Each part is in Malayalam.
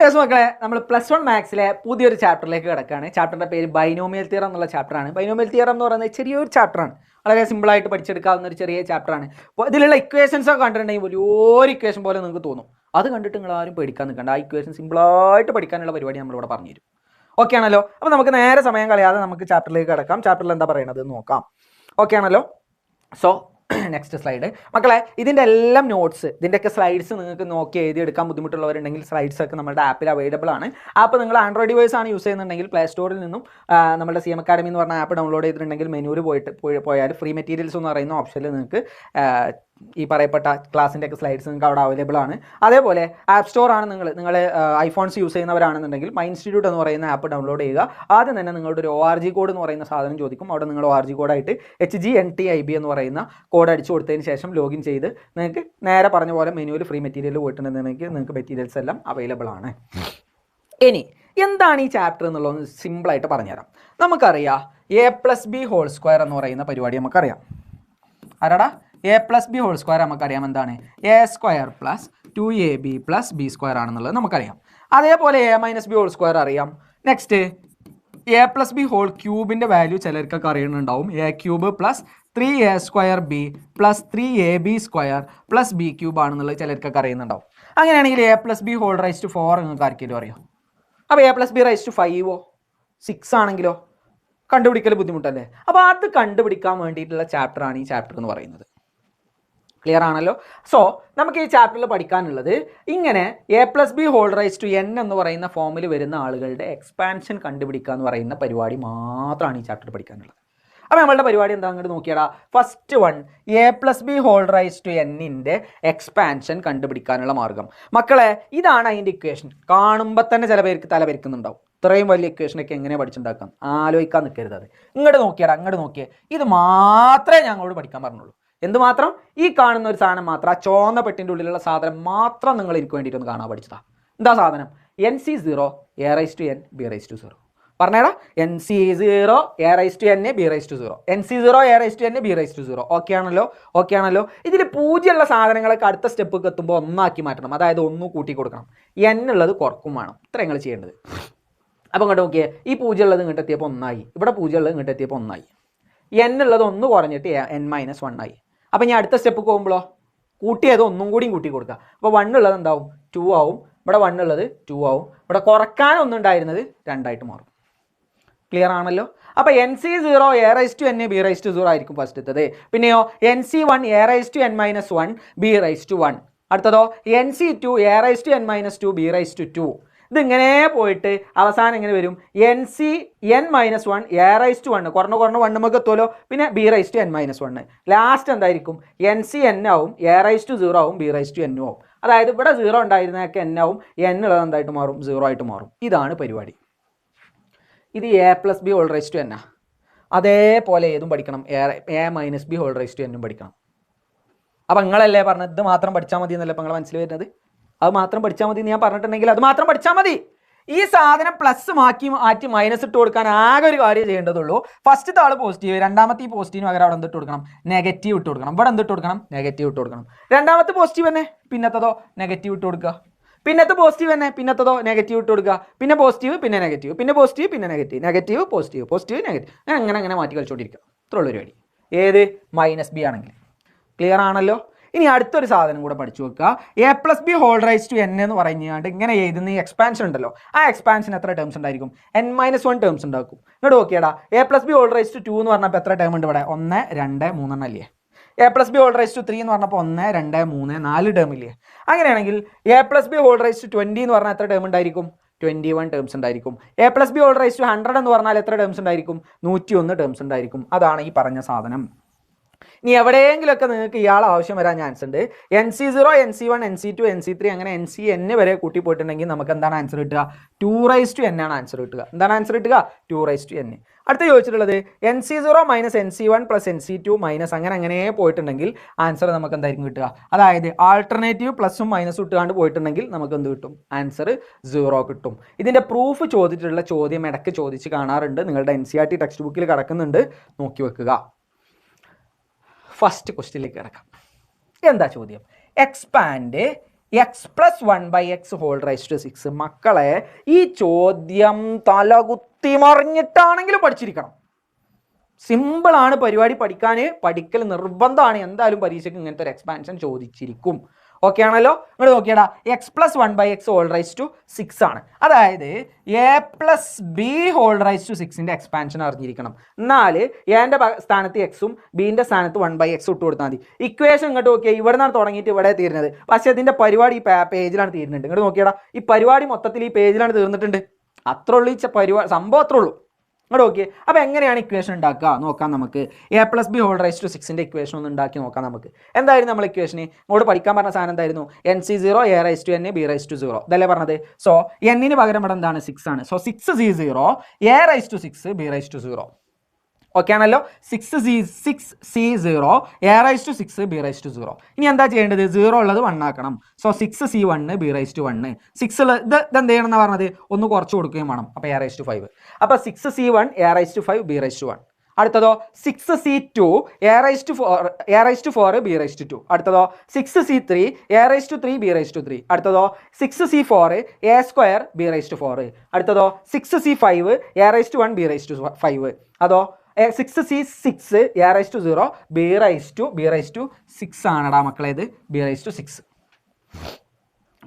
യെസ് മക്കളെ, നമ്മൾ +1 മാത്സിലെ പുതിയൊരു ചാപ്റ്ററിലേക്ക് കിടക്കുകയാണ്. ചാപ്റ്ററിൻ്റെ പേര് ബൈനോമിയൽ തിയറം എന്നുള്ള ചാപ്റ്ററാണ്. ബൈനോമിയൽ തിയറം എന്ന് പറയുന്നത് ചെറിയൊരു ചാപ്റ്ററാണ്, വളരെ സിമ്പിളായിട്ട് പഠിച്ചെടുക്കാവുന്ന ഒരു ചെറിയ ചാപ്റ്ററാണ്. അപ്പോൾ ഇതിലുള്ള ഇക്വേഷൻസ് ഒക്കെ കണ്ടിട്ടുണ്ടെങ്കിൽ വലിയൊരു ഇക്വേഷൻ പോലെ നിങ്ങൾക്ക് തോന്നും. അത് കണ്ടിട്ട് നിങ്ങൾ ആരും പേടിക്കാൻ നിൽക്കണ്ട. ആ ഇക്വേഷൻ സിമ്പിളായിട്ട് പഠിക്കാനുള്ള പരിപാടി നമ്മളിവിടെ പറഞ്ഞുതരും. ഓക്കെ ആണല്ലോ? അപ്പോൾ നമുക്ക് നേരെ സമയം കളയാതെ നമുക്ക് ചാപ്റ്ററിലേക്ക് കിടക്കാം. ചാപ്റ്ററിൽ എന്താ പറയുന്നത് നോക്കാം. ഓക്കെ ആണല്ലോ? സോ നെക്സ്റ്റ് സ്ലൈഡ് മക്കളെ, ഇതിൻ്റെ എല്ലാം നോട്ട്സ്, ഇതിൻ്റെയൊക്കെ സ്ലൈഡ്സ് നിങ്ങൾക്ക് നോക്കി എഴുതിയെടുക്കാൻ ബുദ്ധിമുട്ടുള്ളവരുണ്ടെങ്കിൽ സ്ലൈഡ്സ് ഒക്കെ നമ്മുടെ ആപ്പിൽ അവൈലബിൾ ആണ്. ആപ്പ് നിങ്ങൾ ആൻഡ്രോയിഡ് ഡിവൈസ് ആണ് യൂസ് ചെയ്യുന്നുണ്ടെങ്കിൽ പ്ലേ സ്റ്റോറിൽ നിന്നും നമ്മുടെ CM Academy എന്ന് പറഞ്ഞ ആപ്പ് ഡൗൺലോഡ് ചെയ്തിട്ടുണ്ടെങ്കിൽ മെനുവിൽ പോയാൽ ഫ്രീ മെറ്റീരിയൽസ് എന്ന് പറയുന്ന ഓപ്ഷനിൽ നിങ്ങൾക്ക് ഈ പറയപ്പെട്ട ക്ലാസ്സിൻ്റെയൊക്കെ സ്ലൈഡ്സ് നിങ്ങൾക്ക് അവിടെ അവൈലബിൾ ആണ്. അതേപോലെ ആപ്പ് സ്റ്റോർ ആണ് നിങ്ങൾ ഐഫോൺസ് യൂസ് ചെയ്യുന്നവരാണെന്നുണ്ടെങ്കിൽ മൈ ഇൻസ്റ്റിറ്റ്യൂട്ട് എന്ന് പറയുന്ന ആപ്പ് ഡൗൺലോഡ് ചെയ്യുക. ആദ്യം തന്നെ നിങ്ങളുടെ ഒരു ORG കോഡ് എന്ന് പറയുന്ന സാധനം ചോദിക്കും. അവിടെ നിങ്ങൾ ORG കോഡായിട്ട് HGNTIB എന്ന് പറയുന്ന കോഡ് അടിച്ചു കൊടുത്തതിന് ശേഷം ലോഗിൻ ചെയ്ത് നിങ്ങൾക്ക് നേരെ പറഞ്ഞ പോലെ മെനുവിൽ ഫ്രീ മെറ്റീരിയൽ പോയിട്ടുണ്ടെന്നുണ്ടെങ്കിൽ നിങ്ങൾക്ക് മെറ്റീരിയൽസ് എല്ലാം അവൈലബിൾ ആണ്. ഇനി എന്താണ് ഈ ചാപ്റ്റർ എന്നുള്ളത് സിമ്പിളായിട്ട് പറഞ്ഞുതരാം. നമുക്കറിയാം A+B² എന്ന് പറയുന്ന പരിപാടി നമുക്കറിയാം. ആരാടാ? A+B² നമുക്കറിയാം എന്താണ്? A² + 2AB + B² ആണെന്നുള്ളത് നമുക്കറിയാം. അതേപോലെ A-B² അറിയാം. നെക്സ്റ്റ് A+B³ വാല്യൂ ചിലർക്കൊക്കെ അറിയുന്നുണ്ടാവും. A³ + 3A² + 3AB² + B³ ആണെന്നുള്ളത് ചിലർക്കൊക്കെ അറിയുന്നുണ്ടാവും. അങ്ങനെയാണെങ്കിൽ A+B⁴ നിങ്ങൾക്ക് ആർക്കെങ്കിലും അറിയാം? അപ്പോൾ A+B⁵ 6 ആണെങ്കിലോ കണ്ടുപിടിക്കൽ ബുദ്ധിമുട്ടല്ലേ? അപ്പോൾ അത് കണ്ടുപിടിക്കാൻ വേണ്ടിയിട്ടുള്ള ചാപ്റ്ററാണ് ഈ ചാപ്റ്റർ എന്ന് പറയുന്നത്. ക്ലിയർ ആണല്ലോ? സോ നമുക്ക് ഈ ചാപ്റ്ററിൽ പഠിക്കാനുള്ളത് ഇങ്ങനെ A+B⁴n എന്ന് പറയുന്ന ഫോമിൽ വരുന്ന ആളുകളുടെ എക്സ്പാൻഷൻ കണ്ടുപിടിക്കുക എന്ന് പറയുന്ന പരിപാടി മാത്രമാണ് ഈ ചാപ്റ്റർ പഠിക്കാനുള്ളത്. അപ്പോൾ നമ്മളുടെ പരിപാടി എന്താ അങ്ങോട്ട് നോക്കിയാടാ. ഫസ്റ്റ് വൺ, A+B⁴ എക്സ്പാൻഷൻ കണ്ടുപിടിക്കാനുള്ള മാർഗം. മക്കളെ, ഇതാണ് അതിൻ്റെ ഇക്വേഷൻ. കാണുമ്പോൾ തന്നെ ചില പേർക്ക് തല പെരുക്കുന്നുണ്ടാവും. ഇത്രയും വലിയ ഇക്വേഷനൊക്കെ എങ്ങനെ പഠിച്ചുണ്ടാക്കാം? ആലോചിക്കാൻ നിൽക്കരുത്. അത് ഇങ്ങോട്ട് നോക്കിയാടാ, അങ്ങോട്ട് നോക്കിയേ. ഇത് മാത്രമേ ഞങ്ങളോട് പഠിക്കാൻ പറഞ്ഞുള്ളൂ. എന്ത് മാത്രം? ഈ കാണുന്ന ഒരു സാധനം മാത്രം, ആ ചോന്ന പെട്ടിൻ്റെ ഉള്ളിലുള്ള സാധനം മാത്രം നിങ്ങൾ എനിക്ക് വേണ്ടിയിട്ടൊന്ന് കാണാൻ പഠിച്ചതാ. എന്താ സാധനം? NC0 A⁻n B⁻0. പറഞ്ഞേടാ, NC0 A⁻n B⁻0. NC0 A⁻n B⁻0. Okay ആണല്ലോ? ഓക്കെ ആണല്ലോ? ഇതിൽ പൂജ്യമുള്ള സാധനങ്ങളൊക്കെ അടുത്ത സ്റ്റെപ്പൊക്കെ എത്തുമ്പോൾ ഒന്നാക്കി മാറ്റണം. അതായത് 1 കൂട്ടി കൊടുക്കണം. n ഉള്ളത് കുറക്കും വേണം. ഇത്ര നിങ്ങൾ ചെയ്യേണ്ടത്. അപ്പോൾ ഇങ്ങോട്ട് നോക്കിയേ, ഈ പൂജ്യം ഉള്ളത് ഇങ്ങോട്ട് എത്തിയപ്പോൾ 1 ആയി. ഇവിടെ പൂജ്യം ഉള്ളത് ഇങ്ങോട്ട് എത്തിയപ്പോൾ 1 ആയി. n ഉള്ളത് 1 കുറഞ്ഞിട്ട് n-1 ആയി. അപ്പോൾ ഞാൻ അടുത്ത സ്റ്റെപ്പ് പോകുമ്പോഴോ കൂട്ടിയത് ഒന്നും കൂടിയും കൂട്ടി കൊടുക്കുക. അപ്പോൾ 1 ഉള്ളത് എന്താവും? 2 ആവും. ഇവിടെ 1 ഉള്ളത് 2 ആവും. ഇവിടെ കുറക്കാൻ ഒന്നുണ്ടായിരുന്നത് 2 ആയിട്ട് മാറും. ക്ലിയർ ആണല്ലോ? അപ്പോൾ NC0 A⁻n B⁻0 ആയിരിക്കും ഫസ്റ്റത്തത്. പിന്നെയോ NC1 A⁻n-1 B⁻1. അടുത്തതോ NC2 A⁻n-2 B⁻2. ഇതിങ്ങനെ പോയിട്ട് അവസാനം എങ്ങനെ വരും? NCn-1 A⁻1 കുറഞ്ഞ 1 നമുക്ക് എത്തുമല്ലോ. പിന്നെ B⁻n-1. ലാസ്റ്റ് എന്തായിരിക്കും? NCn ആവും, A⁻0 ആവും, B⁻n ആവും. അതായത് ഇവിടെ 0 ഉണ്ടായിരുന്നതൊക്കെ n ആവും, n ഉള്ളത് എന്തായിട്ട് മാറും? 0 ആയിട്ട് മാറും. ഇതാണ് പരിപാടി. ഇത് A+B⁴n. അതേപോലെ ഏതും പഠിക്കണം, A-B⁴n പഠിക്കണം. അപ്പം നിങ്ങളല്ലേ പറഞ്ഞത് ഇത് മാത്രം പഠിച്ചാൽ മതി എന്നല്ലേ അപ്പം നിങ്ങളെ മനസ്സിൽ വരുന്നത്? അത് മാത്രം പഠിച്ചാൽ മതി എന്ന് ഞാൻ പറഞ്ഞിട്ടുണ്ടെങ്കിൽ അത് മാത്രം പഠിച്ചാൽ മതി. ഈ സാധനം പ്ലസ് മാറ്റി മൈനസ് ഇട്ട് കൊടുക്കാൻ ആകെ ഒരു കാര്യം ചെയ്യേണ്ടതുള്ളൂ. ഫസ്റ്റത്തെ ആൾ പോസിറ്റീവ്, രണ്ടാമത്തെ ഈ പോസിറ്റീവ് പകരം അവിടെ എന്തിട്ട് കൊടുക്കണം? നെഗറ്റീവ് ഇട്ട് കൊടുക്കണം. ഇവിടെ എന്തിട്ട് കൊടുക്കണം? നെഗറ്റീവ് ഇട്ട് കൊടുക്കണം. രണ്ടാമത്തെ പോസിറ്റീവ് തന്നെ, പിന്നത്തതോ നെഗറ്റീവ് ഇട്ട് കൊടുക്കുക. പിന്നത്തെ പോസിറ്റീവ് തന്നെ, പിന്നത്തതോ നെഗറ്റീവ് ഇട്ട് കൊടുക്കുക. പിന്നെ പോസിറ്റീവ്, പിന്നെ നെഗറ്റീവ്, പിന്നെ പോസിറ്റീവ്, പിന്നെ negative, negative positive, positive negative, അങ്ങനെ മാറ്റി കളിച്ചോണ്ടിരിക്കുക. ഇത്രയുള്ള പരിപാടി. ഏത്? -B ആണെങ്കിൽ. ക്ലിയർ ആണല്ലോ? ഇനി അടുത്തൊരു സാധനം കൂടെ പഠിച്ചു വെക്കുക. A+B⁴n എന്ന് പറഞ്ഞാണ്ട് ഇങ്ങനെ എഴുതുന്ന ഈ എക്സ്പാൻഷൻ ഉണ്ടല്ലോ, ആ എക്സ്പാൻഷൻ എത്ര ടേംസ് ഉണ്ടായിരിക്കും? n-1 ടേംസ് ഉണ്ടാക്കും. ഇങ്ങോട്ട് നോക്കിയാടാ, A+B⁴2 എന്ന് പറഞ്ഞപ്പോൾ എത്ര ടേം ഉണ്ട് ഇവിടെ? 1, 2, 3 അല്ലേ? A+B⁴3 എന്ന് പറഞ്ഞപ്പോൾ 1, 2, 3, 4 ടേം ഇല്ലേ? അങ്ങനെയാണെങ്കിൽ A+B⁴20 എന്ന് പറഞ്ഞാൽ എത്ര ടേം ഉണ്ടായിരിക്കും? 21 ടേംസ് ഉണ്ടായിരിക്കും. A+B⁴100 എന്ന് പറഞ്ഞാൽ എത്ര ടേംസ് ഉണ്ടായിരിക്കും? 101 ടേംസ് ഉണ്ടായിരിക്കും. അതാണ് ഈ പറഞ്ഞ സാധനം. ഇനി എവിടെയെങ്കിലുമൊക്കെ നിങ്ങൾക്ക് ഇയാൾ ആവശ്യം വരാൻ ചാൻസ് ഉണ്ട്. NC0 NC1 NC2 NC3 അങ്ങനെ NCn വരെ കൂട്ടി പോയിട്ടുണ്ടെങ്കിൽ നമുക്ക് എന്താണ് ആൻസർ കിട്ടുക? 2n ആണ് ആൻസർ കിട്ടുക. എന്താണ് ആൻസർ കിട്ടുക? 2n. അടുത്ത ചോദിച്ചിട്ടുള്ളത് NC0 - NC1 + NC2 - അങ്ങനെ പോയിട്ടുണ്ടെങ്കിൽ ആൻസർ നമുക്ക് എന്തായിരിക്കും കിട്ടുക? അതായത് ആൾട്ടർനേറ്റീവ് പ്ലസും മൈനസും ഇട്ടുകൊണ്ട് പോയിട്ടുണ്ടെങ്കിൽ നമുക്ക് എന്ത് കിട്ടും? ആൻസർ 0 കിട്ടും. ഇതിൻ്റെ പ്രൂഫ് ചോദിച്ചിട്ടുള്ള ചോദ്യം ഇടയ്ക്ക് ചോദിച്ച് കാണാറുണ്ട്. നിങ്ങളുടെ NCERT ടെക്സ്റ്റ് ബുക്കിൽ കിടക്കുന്നുണ്ട്, നോക്കി വെക്കുക. ഫസ്റ്റ് ക്വസ്റ്റ്യനിലേക്ക് കിടക്കാം. എന്താ ചോദ്യം? Expand x plus 1/x whole raise to 6. മക്കളെ ഈ ചോദ്യം തലകുത്തി മറിഞ്ഞിട്ടാണെങ്കിലും പഠിച്ചിരിക്കണം. സിമ്പിളാണ് പരിപാടി, പഠിക്കൽ നിർബന്ധമാണ്. എന്തായാലും പരീക്ഷയ്ക്ക് ഇങ്ങനത്തെ ഒരു എക്സ്പാൻഷൻ ചോദിച്ചിരിക്കും. ഓക്കെ ആണല്ലോ? നിങ്ങൾ നോക്കിയടാ, x plus 1/x whole raise to 6 ആണ്. അതായത് a plus b whole raise to 6ന്റെ എക്സ്പാൻഷൻ അറിഞ്ഞിരിക്കണം. എന്നാൽ എൻ്റെ സ്ഥാനത്ത് എക്സും ബിൻ്റെ സ്ഥാനത്ത് 1/x ഇട്ട് കൊടുത്താൽ മതി. ഇക്വേഷൻ ഇങ്ങോട്ട് നോക്കിയാൽ ഇവിടെ നിന്നാണ് തുടങ്ങിയിട്ട് ഇവിടെ തീരുന്നത്. പക്ഷേ ഇതിൻ്റെ പരിപാടി ഈ പേജിലാണ് തീരുന്നുണ്ട്. ഇങ്ങോട്ട് നോക്കിയടാ, ഈ പരിപാടി മൊത്തത്തിൽ ഈ പേജിലാണ് തീർന്നിട്ടുണ്ട്. അത്ര ഉള്ളൂ ഈ പരിപാടി, സംഭവം അത്രേ ഉള്ളൂ. ഇങ്ങോട്ട് നോക്കിയേ. അപ്പോൾ എങ്ങനെയാണ് ഇക്വേഷൻ ഉണ്ടാക്കുക നോക്കാം നമുക്ക്. A plus b whole raise to 6ന്റെ ഇക്വേഷൻ ഒന്ന് ഉണ്ടാക്കി നോക്കാം നമുക്ക്. എന്തായിരുന്നു നമ്മൾ ഇക്വേഷന് ഇങ്ങോട്ട് പഠിക്കാൻ പറഞ്ഞ സാധനം എന്തായിരുന്നു? NC0 A raise to N B raise to 0 ഇതല്ലേ പറഞ്ഞത്. സോ എന്നിന് പകരം ഇവിടെ എന്താണ് 6 ആണ്. So 6C0 A raise to 6 B raise to 0. Okay ആണല്ലോ? 6C0 A raise to 6 B raise to 0. ഇനി എന്താ ചെയ്യേണ്ടത്? 0 ഉള്ളത് 1 ആക്കണം. So 6C1 B raise to 1. 6 ഇത് എന്ത് ചെയ്യണം എന്ന് പറഞ്ഞത്? ഒന്ന് കുറച്ച് കൊടുക്കുകയും വേണം. അപ്പോൾ A റൈസ് ടു 5. അപ്പോൾ 6C1 A raise to 5 B raise to 1. അടുത്തതോ 6C2 A raise to 4 B raise to 2. അടുത്തതോ 6C3 A raise to 3 B raise to 3. അടുത്തതോ 6C4 A square B raise to 4. അടുത്തതോ 6C5 A raise to 1 B raise to 5. അതോ 6C6 A raise to 0 B raise to 6 ആണടാ മക്കളെ. ഇത് B റൈസ് ടു 6.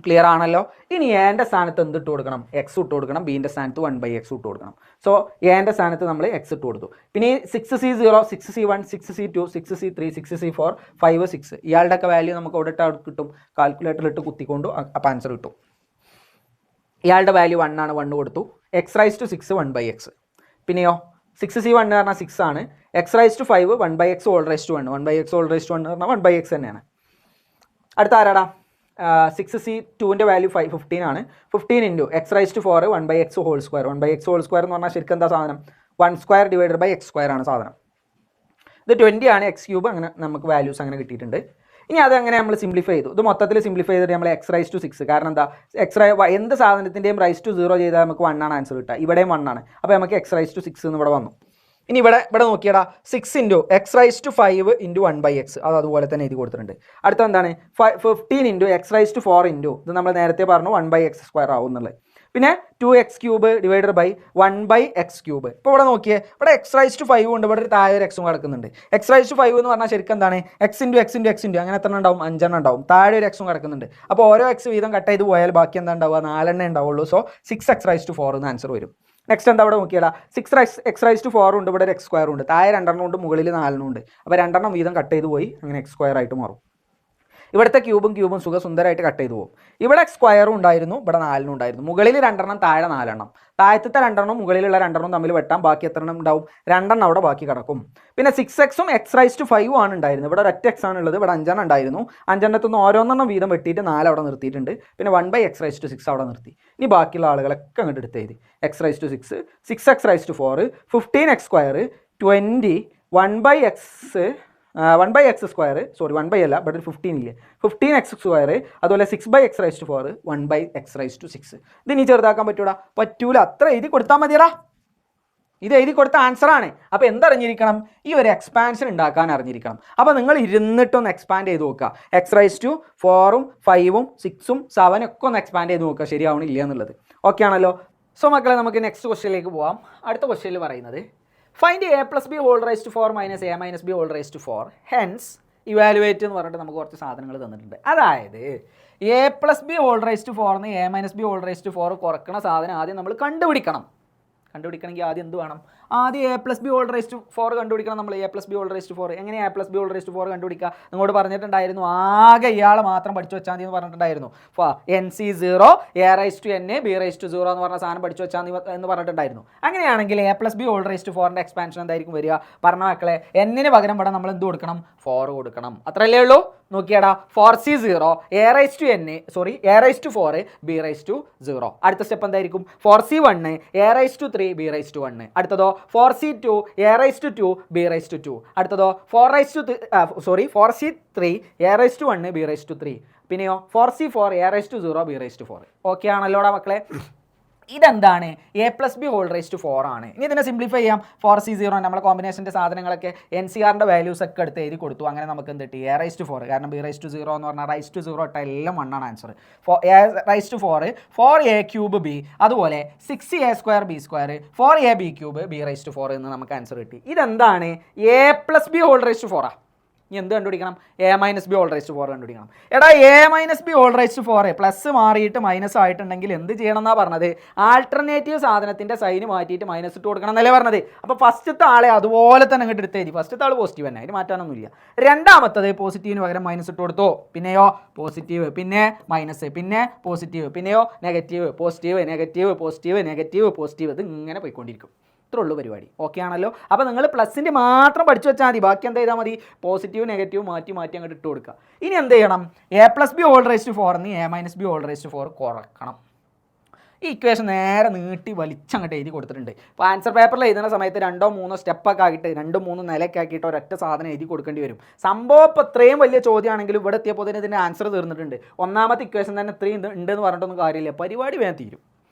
ക്ലിയർ ആണല്ലോ? ഇനി എൻ്റെ സ്ഥാനത്ത് എന്ത് ഇട്ട് കൊടുക്കണം? എക്സ് ഇട്ട് കൊടുക്കണം. ബീൻ്റെ സ്ഥാനത്ത് 1/x ഇട്ട് കൊടുക്കണം. സോ എൻ്റെ സ്ഥാനത്ത് നമ്മൾ എക്സ് ഇട്ട് കൊടുത്തു. പിന്നെ 6C0 6C1 6C2 6C3 6C4 5 6 ഇയാളുടെ ഒക്കെ വാല്യൂ നമുക്ക് അവിടെ ഇട്ട് കിട്ടും. കാൽക്കുലേറ്ററിൽ ഇട്ട് കുത്തിക്കൊണ്ടു അപ്പോൾ ആൻസർ കിട്ടും. ഇയാളുടെ വാല്യൂ 1 ആണ്. 1 കൊടുത്തു. X raise to 6 1/x. പിന്നെയോ 6C1 എന്ന് പറഞ്ഞാൽ 6 ആണ്. X raise to 5 1/x whole raise to 1. 1/x whole raise to 1 എന്ന് പറഞ്ഞാൽ 1/x തന്നെയാണ്. അടുത്ത ആരാടാ? 6C2ൻ്റെ വാല്യൂ 15 ആണ്. 15 into x raise to 4 1/x whole square. 1/x whole square എന്ന് പറഞ്ഞാൽ ശരിക്കും എന്താ സാധനം? 1 square divided by x square ആണ് സാധനം. ഇത് 20 ആണ്. എക്സ് ക്യൂബ് അങ്ങനെ നമുക്ക് വാല്യൂസ് അങ്ങനെ കിട്ടിയിട്ടുണ്ട്. ഇനി അതങ്ങനെ നമ്മൾ സിംപ്ലിഫൈ ചെയ്തു. ഇത് മൊത്തത്തിൽ സിംപ്ലിഫൈ ചെയ്തിട്ട് നമ്മൾ എക്സ് റൈസ് ടു 6. കാരണം എന്താ? എന്ത് സാധനത്തിൻ്റെയും റൈസ് ടു 0 ചെയ്താൽ നമുക്ക് 1 ആണ് ആൻസർ കിട്ടുക. ഇവിടെയും 1 ആണ്. അപ്പോൾ നമുക്ക് എക്സ് റൈസ് ടു 6 എന്ന് ഇവിടെ വന്നു. ഇനി ഇവിടെ നോക്കിയടാ, 6 into x raise to 5 into 1/x അത് അതുപോലെ തന്നെ എഴുതി കൊടുത്തിട്ടുണ്ട്. അടുത്ത എന്താണ്? 15 into x raise to 4 into ഇത് നമ്മൾ നേരത്തെ പറഞ്ഞു 1/x സ്ക്വയർ ആവും എന്നുള്ളത്. പിന്നെ 2x cube divided by 1/x cube. ഇപ്പോൾ ഇവിടെ നോക്കിയേ, ഇവിടെ എക്സ് റൈസ് ടു 5 ഉണ്ട്. ഇവിടെ ഒരു താഴെ ഒരു എക്സും കിടക്കുന്നുണ്ട്. എക്സ് റൈസ് ടു 5 എന്ന് പറഞ്ഞാൽ ശരിക്കും എന്താണ്? എക്സ് ഇൻറ്റു അങ്ങനെ എത്ര ഉണ്ടാവും? 5 ഉണ്ടാവും. താഴെ ഒരു എക്സും കിടക്കുന്നുണ്ട്. അപ്പോൾ ഓരോ എക്സ് വീതം കട്ട് ചെയ്ത് പോയാൽ ബാക്കി എന്താ ഉണ്ടാവുക? 4 ഉണ്ടാവുള്ളൂ. സോ 6x റൈസ് ടു 4 എന്ന് ആൻസർ വരും. നെക്സ്റ്റ് എന്താ ഇവിടെ നോക്കിയാൽ 6x റൈസ് ടു 4 ഉണ്ട്. ഇവിടെ ഒരു എക്സ് സ്ക്വയർ ഉണ്ട്. താഴെ 2 ഉണ്ട്, മുകളിൽ 4 ഉണ്ട്. അപ്പോൾ 2 വീതം കട്ട് ചെയ്ത് പോയി അങ്ങനെ എക്സ് സ്ക്വയർ ആയിട്ട് മാറും. ഇവിടുത്തെ ക്യൂബും സുഖസുന്ദരമായിട്ട് കട്ട് ചെയ്തു പോകും. ഇവിടെ സ്ക്വയറും ഉണ്ടായിരുന്നു, ഇവിടെ 4 ഉണ്ടായിരുന്നു. മുകളിൽ 2 താഴെ 4. താഴത്തെ 2 മുകളിലുള്ള 2 തമ്മിൽ വെട്ടാം. ബാക്കി എത്ര ഉണ്ടാവും? 2 അവിടെ ബാക്കി കിടക്കും. പിന്നെ 6xഉം എക്സ് റൈസ് ടു 5 ആണ് ഉണ്ടായിരുന്നത്. ഇവിടെ ഒറ്റ എക്സ് ആണ് ഉള്ളത്. ഇവിടെ 5 ഉണ്ടായിരുന്നു. 5 ഓരോന്നെണ്ണം വീതം വെട്ടിയിട്ട് 4 അവിടെ നിർത്തിയിട്ടുണ്ട്. പിന്നെ 1/x റൈസ് ടു 6 അവിടെ നിർത്തി. ഇനി ബാക്കിയുള്ള ആളുകളൊക്കെ അങ്ങോട്ട് എടുത്ത് എഴുതി. X raise to 6 6x raise to 4 15x square 20 1/x square 1 അല്ല ബട്ട് 15 ഇല്ലേ 15x സ്ക്വയർ അതുപോലെ 6/x rice to 4 1/x rice to 6. ഇത് ഇനി ചെറുതാക്കാൻ പറ്റൂടാ? പറ്റൂല. അത്ര എഴുതി കൊടുത്താൽ മതിയടാ. ഇത് എഴുതി കൊടുത്ത ആൻസറാണ്. അപ്പോൾ എന്തറിഞ്ഞിരിക്കണം? ഈ ഒരു എക്സ്പാൻഷൻ ഉണ്ടാക്കാൻ അറിഞ്ഞിരിക്കണം. അപ്പോൾ നിങ്ങൾ ഇരുന്നിട്ടൊന്ന് എക്സ്പാൻഡ് ചെയ്ത് നോക്കുക. എക്സ് റൈസ് ടു 4ഉം 5ഉം 6ഉം 7 ഒക്കെ ഒന്ന് എക്സ്പാൻഡ് ചെയ്ത് നോക്കുക ശരിയാവണില്ല എന്നുള്ളത്. ഓക്കെ ആണല്ലോ? സോ മക്കളെ നമുക്ക് നെക്സ്റ്റ് ക്വസ്റ്റ്യനിലേക്ക് പോവാം. അടുത്ത ക്വസ്റ്റ്യനിൽ പറയുന്നത് find a plus b whole raise to 4 minus a minus b whole raise to 4 hence evaluate എന്ന് പറഞ്ഞിട്ട് നമുക്ക് കുറച്ച് സാധനങ്ങൾ തന്നിട്ടുണ്ട്. അതായത് a plus b whole raise to 4 a minus b whole raise to 4 കുറക്കണ സാധനം ആദ്യം നമ്മൾ കണ്ടുപിടിക്കണമെങ്കിൽ ആദ്യം എന്ത് വേണം? ആദ്യം a plus b whole raise to 4 കണ്ടുപിടിക്കണം. നമ്മൾ a plus b whole raise to 4 എങ്ങനെ a plus b whole raise to 4 കണ്ടുപിടിക്കുക? നിങ്ങളോട് പറഞ്ഞിട്ടുണ്ടായിരുന്നു. ആകെ ഇയാളെ മാത്രം പഠിച്ചു വെച്ചാൽ മതി എന്ന് പറഞ്ഞിട്ടുണ്ടായിരുന്നു. NC0 A raise to N B raise to 0 എന്ന് പറഞ്ഞ സാധനം പഠിച്ചു വെച്ചാൽ മതി എന്ന് പറഞ്ഞിട്ടുണ്ടായിരുന്നു. അങ്ങനെയാണെങ്കിൽ a plus b whole raise to 4ൻ്റെ എക്സ്പാൻഷൻ എന്തായിരിക്കും വരിക? പറഞ്ഞ മക്കളെ, എന്നിന് പകരം ഇവിടെ നമ്മൾ എന്ത് കൊടുക്കണം? 4 കൊടുക്കണം. അത്രയല്ലേ ഉള്ളൂ? നോക്കിയാടാ, 4C0 A raise to 4 B raise to 0. അടുത്ത സ്റ്റെപ്പ് എന്തായിരിക്കും? 4C1 A raise to 3 B raise to 1. അടുത്തതോ 4C2 A raise to 2 B raise to 2. അടുത്തതോ 4C3 A raise to 1 B raise to 3. പിന്നെയോ 4C4 A raise to 0 B raise to 4. Okay ആണല്ലോടാ മക്കളെ? ഇതെന്താണ് a+b⁴ ആണ്. ഇനി ഇതിനെ സിംപ്ലിഫൈ ചെയ്യാം. 4c0 നമ്മളെ കോമ്പിനേഷൻ്റെ സാധനങ്ങളൊക്കെ NCRൻ്റെ വാല്യൂസ് ഒക്കെ എടുത്ത് എഴുതി കൊടുത്തു. അങ്ങനെ നമുക്ക് എന്ത് കിട്ടി a⁴, കാരണം b⁴ എന്ന് പറഞ്ഞാൽ r⁴ ഇട്ട എല്ലാം 1 ആണ് ആൻസർ. a⁴ 4a³ b, അതുപോലെ 6a²b², 4ab³ b⁴ എന്ന് നമുക്ക് ആൻസർ കിട്ടി. ഇതെന്താണ് a+b⁴. ഇനി എന്ത് കണ്ടുപിടിക്കണം? a−b⁴ കണ്ടുപിടിക്കണം. എടാ a−b⁴ പ്ലസ് മാറിയിട്ട് മൈനസ് ആയിട്ടുണ്ടെങ്കിൽ എന്ത് ചെയ്യണം എന്നാണ് പറഞ്ഞത്? ആൾട്ടർനേറ്റീവ് സാധനത്തിൻ്റെ സൈന് മാറ്റിയിട്ട് മൈനസ് ഇട്ട് കൊടുക്കണം എന്നല്ലേ പറഞ്ഞത്? അപ്പോൾ ഫസ്റ്റത്തെ ആളെ അതുപോലെ തന്നെ അങ്ങോട്ട് എടുത്ത് എഴുതി. ഫസ്റ്റത്തെ ആൾ പോസിറ്റീവ് തന്നെ, അതിന് മാറ്റാനൊന്നുമില്ല. രണ്ടാമത്തത് പോസിറ്റീവിന് പകരം മൈനസ് ഇട്ട് കൊടുത്തോ, പിന്നെയോ പോസിറ്റീവ്, പിന്നെ മൈനസ്, പിന്നെ പോസിറ്റീവ്, പിന്നെയോ negative, positive, negative, positive, negative, positive. ഇത് ഇങ്ങനെ പോയിക്കൊണ്ടിരിക്കും. ഇത്രേ ഉള്ളൂ പരിപാടി. ഓക്കെ ആണല്ലോ? അപ്പോൾ നിങ്ങൾ പ്ലസിൻ്റെ മാത്രം പഠിച്ചു വെച്ചാൽ മതി. ബാക്കി എന്താ ചെയ്താൽ മതി? പോസിറ്റീവ് നെഗറ്റീവ് മാറ്റി അങ്ങോട്ട് ഇട്ട് കൊടുക്കുക. ഇനി എന്ത് ചെയ്യണം? a+b⁴ എന്ന് a−b⁴ കുറക്കണം. ഈ ഇക്വേഷൻ നേരെ നീട്ടി വലിച്ചങ്ങോട്ട് എഴുതി കൊടുത്തിട്ടുണ്ട്. ഇപ്പോൾ ആൻസർ പേപ്പറിൽ എഴുതുന്ന സമയത്ത് 2 or 3 സ്റ്റെപ്പൊക്കെ ആക്കിയിട്ട് 2 or 3 നിലയൊക്കെ ആക്കിയിട്ട് ഒരൊറ്റ സാധനം എഴുതി കൊടുക്കേണ്ടി വരും. സംഭവം ഇപ്പോൾ ഇത്രയും വലിയ ചോദ്യമാണെങ്കിലും ഇവിടെ എത്തിയപ്പോൾ തന്നെ ഇതിൻ്റെ ആൻസർ തീർന്നിട്ടുണ്ട്. ഒന്നാമത്തെ ഇക്വേഷൻ തന്നെ ഇത്രയും ഉണ്ടെന്ന് പറഞ്ഞിട്ടൊന്നും കാര്യമില്ല. പരിപാടി വേഗം തീരും.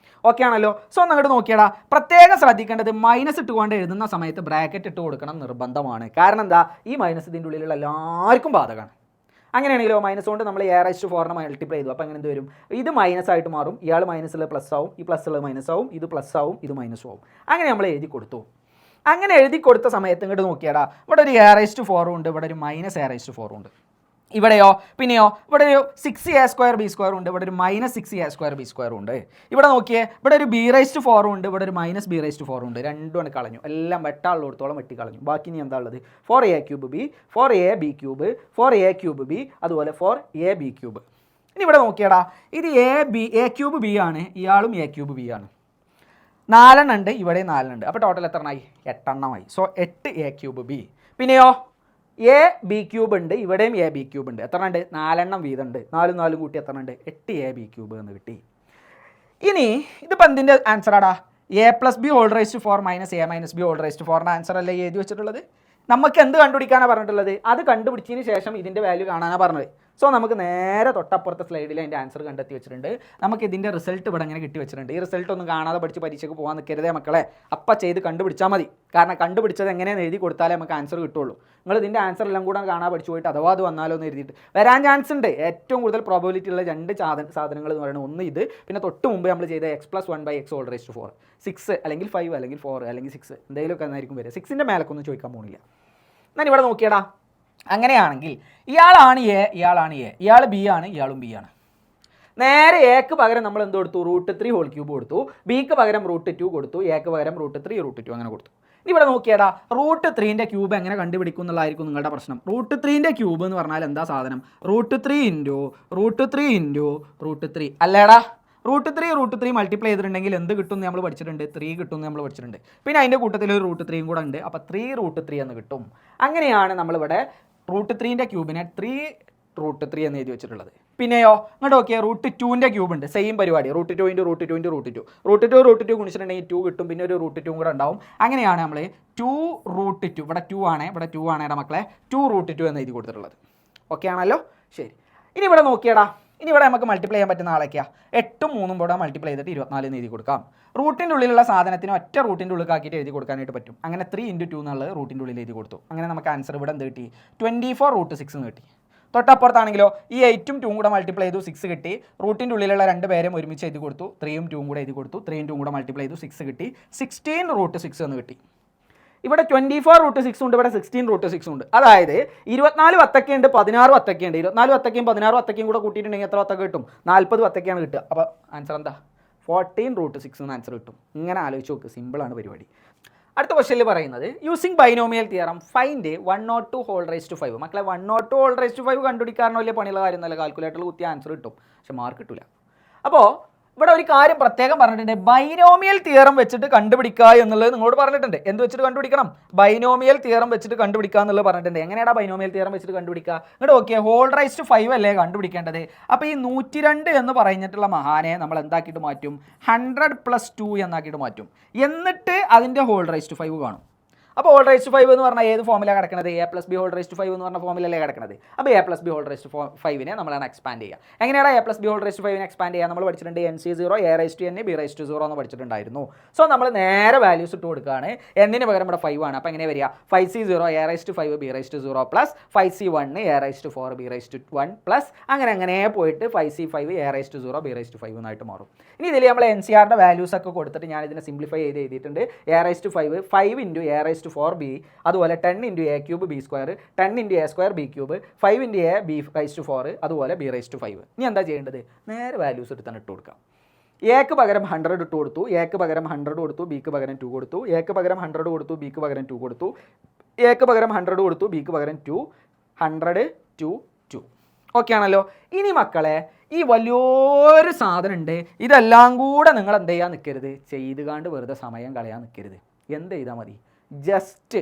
ഓക്കെ ആണല്ലോ? സോ അങ്ങോട്ട് നോക്കിയാടാ, പ്രത്യേകം ശ്രദ്ധിക്കേണ്ടത് മൈനസ് ഇട്ടുകൊണ്ട് എഴുതുന്ന സമയത്ത് ബ്രാക്കറ്റ് ഇട്ട് കൊടുക്കണം നിർബന്ധമാണ്. കാരണം എന്താ? ഈ മൈനസ് ഇതിൻ്റെ ഉള്ളിലുള്ള എല്ലാവർക്കും ബാധകമാണ്. അങ്ങനെയാണെങ്കിലോ മൈനസ് കൊണ്ട് നമ്മൾ a⁴ മൾട്ടിപ്ലൈ ചെയ്തു. അപ്പോൾ അങ്ങനെ എന്ത് വരും? ഇത് മൈനസ് ആയിട്ട് മാറും, ഇയാൾ മൈനസുള്ള പ്ലസ് ആവും, ഈ പ്ലസ് ഉള്ളത് മൈനസ് ആവും, ഇത് പ്ലസ് ആവും, ഇത് മൈനസ് ആവും. അങ്ങനെ നമ്മൾ എഴുതി കൊടുത്തു. അങ്ങനെ എഴുതി കൊടുത്ത സമയത്ത് ഇങ്ങോട്ട് നോക്കിയാടാ, ഇവിടെ ഒരു a⁴ ഉണ്ട്, ഇവിടെ ഒരു -a⁴ ഉണ്ട്. ഇവിടെയോ പിന്നെയോ ഇവിടെ ഒരു 6a²b² ഉണ്ട്, ഇവിടെ ഒരു -6a²b² ഉണ്ട്. ഇവിടെ നോക്കിയേ, ഇവിടെ ഒരു b⁴ ഉണ്ട്, ഇവിടെ ഒരു -b⁴ ഉണ്ട്. രണ്ടുമാണ് കളഞ്ഞു, എല്ലാം വെട്ടാളുള്ളടത്തോളം വെട്ടി കളഞ്ഞു. ബാക്കി ഇനി എന്താ ഉള്ളത്? 4a³ 4ab³, 4a³ അതുപോലെ 4ab³. ഇനി ഇവിടെ നോക്കിയടാ, ഇത് a³ ആണ്, ഇയാളും a³ ആണ്. 4 ഉണ്ട്, ഇവിടെ 4 ഉണ്ട്. അപ്പോൾ ടോട്ടൽ എത്ര എണ്ണമായി? 8 എണ്ണമായി. So 8a³b. പിന്നെയോ ab³ ഉണ്ട്, ഇവിടെയും ab³ ഉണ്ട്. എത്ര ഉണ്ട്? 4 എണ്ണം വീതം ഉണ്ട്. 4 4 കൂട്ടി എത്ര ഉണ്ട്? 8ab³ എന്ന് കിട്ടി. ഇനി ഇതിപ്പോൾ എന്തിൻ്റെ ആൻസറാടാ? a+b⁴ a−b⁴ ആൻസർ അല്ലേ എഴുതി വെച്ചിട്ടുള്ളത്? നമുക്ക് എന്ത് കണ്ടുപിടിക്കാനാണ് പറഞ്ഞിട്ടുള്ളത്? അത് കണ്ടുപിടിച്ചതിന് ശേഷം ഇതിൻ്റെ വാല്യൂ കാണാനാണ് പറഞ്ഞത്. സോ നമുക്ക് നേരെ തൊട്ടപ്പുറത്തെ സ്ലൈഡിൽ അതിൻ്റെ ആൻസർ കണ്ടെത്തി വെച്ചിട്ടുണ്ട്. നമുക്ക് ഇതിൻ്റെ റിസൾട്ട് ഇവിടെ ഇങ്ങനെ കിട്ടി വെച്ചിട്ടുണ്ട്. ഈ റിസൾട്ട് ഒന്നും കാണാതെ പഠിച്ച് പരീക്ഷയ്ക്ക് പോകാൻ നിൽക്കരുതേ മക്കളെ. അപ്പം ചെയ്ത് കണ്ടുപിടിച്ചാൽ മതി. കാരണം കണ്ടുപിടിച്ചത് എങ്ങനെയെന്ന് എഴുതി കൊടുത്താലേ നമുക്ക് ആൻസർ കിട്ടുള്ളൂ. നിങ്ങൾ ഇതിൻ്റെ ആൻസർ എല്ലാം കൂടെ കാണാൻ പഠിച്ചു പോയിട്ട് അഥവാ അത് വന്നാലോ എന്ന് എഴുതിയിട്ട് വരാൻ ചാൻസ് ഉണ്ട്. ഏറ്റവും കൂടുതൽ പ്രോബബിലിറ്റി ഉള്ള 2 സാധനങ്ങൾ എന്ന് പറയുന്നത് ഒന്ന് ഇത്, പിന്നെ തൊട്ട് മുമ്പ് നമ്മൾ ചെയ്ത x+1/x⁴ 6 അല്ലെങ്കിൽ 5 അല്ലെങ്കിൽ 4 അല്ലെങ്കിൽ 6 എന്തെങ്കിലുമൊക്കെ എന്നായിരിക്കും വരിക. 6ൻ്റെ മേലൊക്കൊന്നും ചോദിക്കാൻ പോകുന്നില്ല. എന്നാൽ ഇവിടെ നോക്കിയടാ, അങ്ങനെയാണെങ്കിൽ ഇയാളാണ് എ, ഇയാളാണ് എ, ഇയാൾ ബി ആണ്, ഇയാളും ബി ആണ്. നേരെ എക്ക് പകരം നമ്മൾ എന്ത് കൊടുത്തു? √3 കൊടുത്തു. ബിക്ക് പകരം √2 കൊടുത്തു. എക്ക് പകരം √3 √2 അങ്ങനെ കൊടുത്തു. ഇവിടെ നോക്കിയടാ, √3ൻ്റെ ക്യൂബ് എങ്ങനെ കണ്ടുപിടിക്കും എന്നുള്ളതായിരിക്കും നിങ്ങളുടെ പ്രശ്നം. √3ൻ്റെ ക്യൂബ് എന്ന് പറഞ്ഞാൽ എന്താ സാധനം? √3 × √3 അല്ലേടാ? √3 മൾട്ടിപ്ലൈ ചെയ്തിട്ടുണ്ടെങ്കിൽ എന്ത് കിട്ടും എന്ന് നമ്മൾ പഠിച്ചിട്ടുണ്ട്? 3 കിട്ടും എന്ന് നമ്മൾ പഠിച്ചിട്ടുണ്ട്. പിന്നെ അതിൻ്റെ കൂട്ടത്തിൽ ഒരു √3 കൂടെ ഉണ്ട്. അപ്പോൾ 3√3 എന്ന് കിട്ടും. അങ്ങനെയാണ് നമ്മളിവിടെ √3ൻ്റെ ക്യൂബിനെ 3√3 എന്ന് എഴുതി വെച്ചിട്ടുള്ളത്. പിന്നെയോ ഇങ്ങോട്ട് നോക്കിയാൽ √2ൻ്റെ ക്യൂബ് ഉണ്ട്. സെയിം പരിപാടി, √2 × √2 ഗുണിച്ചിട്ടുണ്ടെങ്കിൽ 2 കിട്ടും. പിന്നെ ഒരു √2 കൂടെ ഉണ്ടാവും. അങ്ങനെയാണ് നമ്മൾ 2√2, ഇവിടെ 2 ആണ്, ഇവിടെ 2 ആണ് എൻ്റെ മക്കളെ, 2√2 എന്ന് എഴുതി കൊടുത്തിട്ടുള്ളത്. ഓക്കെ ആണല്ലോ? ശരി. ഇനി ഇവിടെ നോക്കിയടാ, ഇനി ഇവിടെ നമുക്ക് മൾട്ടിപ്ലൈ ചെയ്യാൻ പറ്റുന്ന ആളൊക്കെയാണ്. 8ഉം 3ഉം കൂടെ മൾട്ടിപ്ലൈ ചെയ്തിട്ട് 24 എന്ന് എഴുതി കൊടുക്കാം. റൂട്ടിൻ്റെ ഉള്ളിലുള്ള സാധനത്തിന് ഒറ്റ റൂട്ടിൻ്റെ ഉള്ളിലാക്കിയിട്ട് എഴുതി കൊടുക്കാനായിട്ട് പറ്റും. അങ്ങനെ 3 × 2 എന്നുള്ളത് റൂട്ടിൻ്റെ ഉള്ളിൽ എഴുതി കൊടുത്തു. അങ്ങനെ നമുക്ക് ആൻസർ ഇവിടെ എന്ത് കിട്ടി? 24√6 എന്ന് കിട്ടി. തൊട്ടപ്പുറത്താണെങ്കിലോ ഈ 8ഉം 2ഉം കൂടെ മൾട്ടിപ്ലൈ ചെയ്തു 6 കിട്ടി. റൂട്ടിൻ്റെ ഉള്ളിലുള്ള 2 പേരും ഒരുമിച്ച് എഴുതി കൊടുത്തു. 3ഉം 2ഉം കൂടെ എഴുതി കൊടുത്തു. 3ഉം 2ഉം കൂടെ മൾട്ടിപ്ലൈ ചെയ്തു 6 കിട്ടി. 16√6 എന്ന് കിട്ടി. ഇവിടെ 24√6 ഉണ്ട്, ഇവിടെ 16√6 ഉണ്ട്. അതായത് 24 വത്തക്ക ഉണ്ട്, 16 വത്തക്ക ഉണ്ട്. 24 വത്തക്കയും 16 വത്തക്കയും കൂടെ കൂട്ടിയിട്ടുണ്ടെങ്കിൽ എത്ര വത്തക്ക കിട്ടും? 40 വത്തക്കയാണ് കിട്ടുക. അപ്പോൾ ആൻസർ എന്താ? 14√6 എന്ന് ആൻസർ കിട്ടും. ഇങ്ങനെ ആലോചിച്ച് നോക്ക്, സിമ്പിളാണ് പരിപാടി. അടുത്ത ക്വസ്റ്റ്യനിൽ പറയുന്നത് യൂസിങ് ബൈനോമിയൽ തിയറം ഫൈൻഡ് 102⁵. മക്കളെ 102⁵ കണ്ടുപിടിക്കാനോ വലിയ പണിയുള്ള കാര്യം നല്ല, കാൽക്കുലേറ്ററിൽ കുത്തിയ ആൻസർ കിട്ടും, പക്ഷെ മാർക്ക് കിട്ടില്ല. അപ്പോൾ ഇവിടെ ഒരു കാര്യം പ്രത്യേകം പറഞ്ഞിട്ടുണ്ട്, ബൈനോമിയൽ തിയറം വെച്ചിട്ട് കണ്ടുപിടിക്കുക എന്നുള്ളത് നിങ്ങളോട് പറഞ്ഞിട്ടുണ്ട്. എന്ത് വെച്ചിട്ട് കണ്ടുപിടിക്കണം? ബൈനോമിയൽ തിയറം വെച്ചിട്ട് കണ്ടുപിടിക്കുക എന്നുള്ളത് പറഞ്ഞിട്ടുണ്ട്. എങ്ങനെയാണ് ബൈനോമിയൽ തിയറം വെച്ചിട്ട് കണ്ടുപിടിക്കുക? ഇങ്ങോട്ട് ഓക്കെ, √5 അല്ലേ കണ്ടുപിടിക്കേണ്ടത്. അപ്പോൾ ഈ 102 എന്ന് പറഞ്ഞിട്ടുള്ള മഹാനെ നമ്മൾ എന്താക്കിയിട്ട് മാറ്റും? 100 + 2 എന്നാക്കിയിട്ട് മാറ്റും. എന്നിട്ട് അതിൻ്റെ √5 കാണും. അപ്പോൾ ഹോൾ റൈസ് ടു 5 എന്ന് പറഞ്ഞാൽ ഏത് ഫോമിലാണ് കിടക്കുന്നത്? A plus b whole raise to 5 എന്ന് പറഞ്ഞ ഫോമിലല്ലേ കിടക്കുന്നത്. അപ്പോൾ a plus b whole raise to 5നെ നമ്മളാണ് എക്സ്പാൻഡ് ചെയ്യുക. എങ്ങനെയാണ് a plus b whole raise to 5നെ എക്സ്പാൻഡ് ചെയ്യുക? നമ്മൾ പഠിച്ചിട്ടുണ്ട് NC0 a raise to n b raise to 0 എന്ന് പഠിച്ചിട്ടുണ്ടായിരുന്നു. സോ നമ്മൾ നേരെ വാല്യൂസ് ഇട്ട് കൊടുക്കുകയാണ്. എന്നിന് പകരം ഇവിടെ 5 ആണ്. അപ്പോൾ എങ്ങനെ വരിക? 5C0 a raise to 5 b raise to 0 plus 5C1 a raise to 4 b raise to 1 plus അങ്ങനെ പോയിട്ട് 5C5 a raise to 0 b raise to 5 എന്നായിട്ട് മാറും. ഇനി ഇതിൽ നമ്മൾ NCRന്റെ വാല്യൂസ് ഒക്കെ കൊടുത്തിട്ട് ഞാൻ ഇതിനെ സിംപ്ലിഫൈ ചെയ്ത് എഴുതിയിട്ടുണ്ട്. A raise to 5 into a raise to 4 b, അതുപോലെ 10 into a cube b square, 10 into a square b cube, 5 into a b raise to 4, അതുപോലെ ബി റൈസ് ടു 5. ഇനി എന്താ ചെയ്യേണ്ടത്? നേരെ വാല്യൂസ് എടുത്താണ് ഇട്ട് കൊടുക്കാം. എക്ക് പകരം 100 ഇട്ട് കൊടുത്തു, എക്ക് പകരം 100 കൊടുത്തു, ബിക്ക് പകരം 2 കൊടുത്തു, എക്ക് പകരം 100 കൊടുത്തു, ബിക്ക് പകരം 2 കൊടുത്തു, എക്ക് പകരം 100 കൊടുത്തു, ബിക്ക് പകരം 2, 100, 2, 2. ഓക്കെ ആണല്ലോ. ഇനി മക്കളെ ഈ വലിയൊരു സാധനം ഉണ്ട്. ഇതെല്ലാം കൂടെ നിങ്ങൾ എന്ത് ചെയ്യാൻ നിൽക്കരുത്? ചെയ്ത് കാണ്ട് വെറുതെ സമയം കളയാൻ നിൽക്കരുത്. എന്ത് ചെയ്താൽ മതി? ജസ്റ്റ്